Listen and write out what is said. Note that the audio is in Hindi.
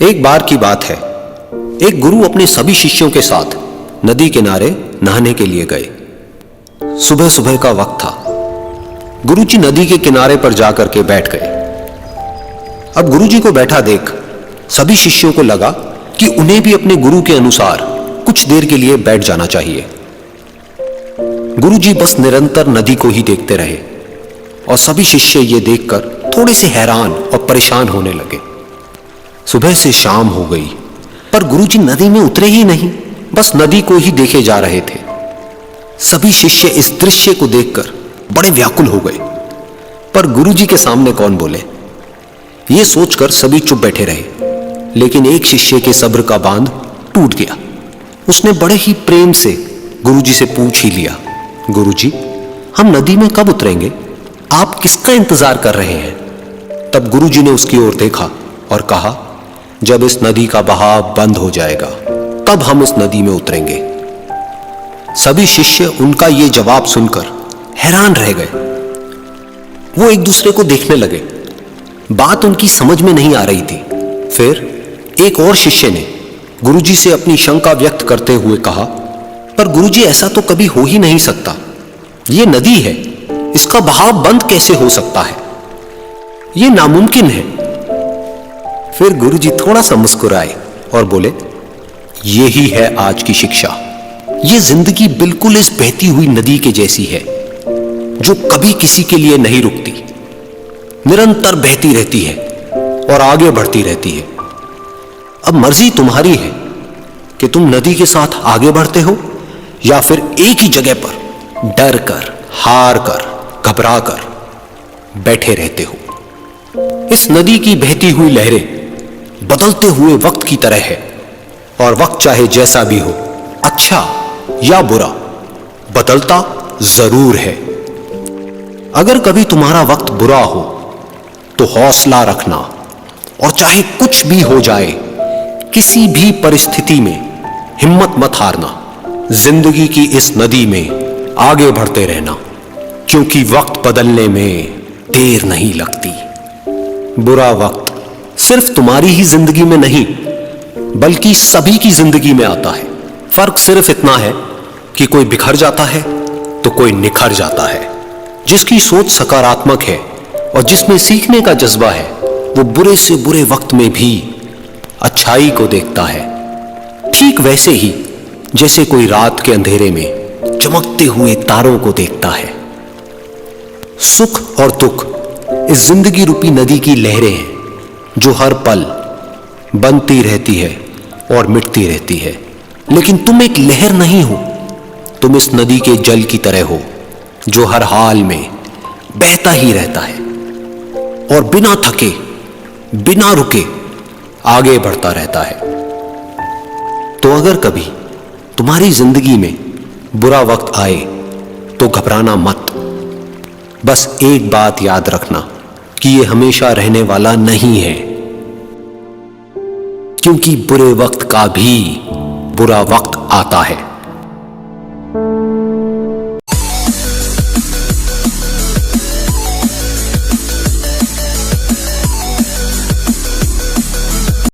एक बार की बात है, एक गुरु अपने सभी शिष्यों के साथ नदी किनारे नहाने के लिए गए। सुबह सुबह का वक्त था। गुरुजी नदी के किनारे पर जाकर के बैठ गए। अब गुरुजी को बैठा देख सभी शिष्यों को लगा कि उन्हें भी अपने गुरु के अनुसार कुछ देर के लिए बैठ जाना चाहिए। गुरुजी बस निरंतर नदी को ही देखते रहे और सभी शिष्य ये देखकर थोड़े से हैरान और परेशान होने लगे। सुबह से शाम हो गई पर गुरुजी नदी में उतरे ही नहीं, बस नदी को ही देखे जा रहे थे। सभी शिष्य इस दृश्य को देखकर बड़े व्याकुल हो गए, पर गुरुजी के सामने कौन बोले, ये सोचकर सभी चुप बैठे रहे। लेकिन एक शिष्य के सब्र का बांध टूट गया। उसने बड़े ही प्रेम से गुरुजी से पूछ ही लिया, गुरुजी, हम नदी में कब उतरेंगे? आप किसका इंतजार कर रहे हैं? तब गुरुजी ने उसकी ओर देखा और कहा, जब इस नदी का बहाव बंद हो जाएगा तब हम इस नदी में उतरेंगे। सभी शिष्य उनका यह जवाब सुनकर हैरान रह गए। वो एक दूसरे को देखने लगे। बात उनकी समझ में नहीं आ रही थी। फिर एक और शिष्य ने गुरुजी से अपनी शंका व्यक्त करते हुए कहा, पर गुरुजी, ऐसा तो कभी हो ही नहीं सकता। ये नदी है, इसका बहाव बंद कैसे हो सकता है? ये नामुमकिन है। फिर गुरुजी थोड़ा सा मुस्कुराए और बोले, यही है आज की शिक्षा। ये जिंदगी बिल्कुल इस बहती हुई नदी के जैसी है, जो कभी किसी के लिए नहीं रुकती, निरंतर बहती रहती है और आगे बढ़ती रहती है। अब मर्जी तुम्हारी है कि तुम नदी के साथ आगे बढ़ते हो या फिर एक ही जगह पर डर कर, हार कर, घबरा कर बैठे रहते हो। इस नदी की बहती हुई लहरें बदलते हुए वक्त की तरह है, और वक्त चाहे जैसा भी हो, अच्छा या बुरा, बदलता जरूर है। अगर कभी तुम्हारा वक्त बुरा हो तो हौसला रखना, और चाहे कुछ भी हो जाए, किसी भी परिस्थिति में हिम्मत मत हारना। जिंदगी की इस नदी में आगे बढ़ते रहना, क्योंकि वक्त बदलने में देर नहीं लगती। बुरा वक्त सिर्फ तुम्हारी ही जिंदगी में नहीं, बल्कि सभी की जिंदगी में आता है। फर्क सिर्फ इतना है कि कोई बिखर जाता है तो कोई निखर जाता है। जिसकी सोच सकारात्मक है और जिसमें सीखने का जज्बा है, वो बुरे से बुरे वक्त में भी अच्छाई को देखता है। ठीक वैसे ही जैसे कोई रात के अंधेरे में चमकते हुए तारों को देखता है। सुख और दुख इस जिंदगी रूपी नदी की लहरें हैं, जो हर पल बनती रहती है और मिटती रहती है। लेकिन तुम एक लहर नहीं हो, तुम इस नदी के जल की तरह हो, जो हर हाल में बहता ही रहता है और बिना थके, बिना रुके आगे बढ़ता रहता है। तो अगर कभी तुम्हारी जिंदगी में बुरा वक्त आए तो घबराना मत। बस एक बात याद रखना कि यह हमेशा रहने वाला नहीं है, क्योंकि बुरे वक्त का भी बुरा वक्त आता है।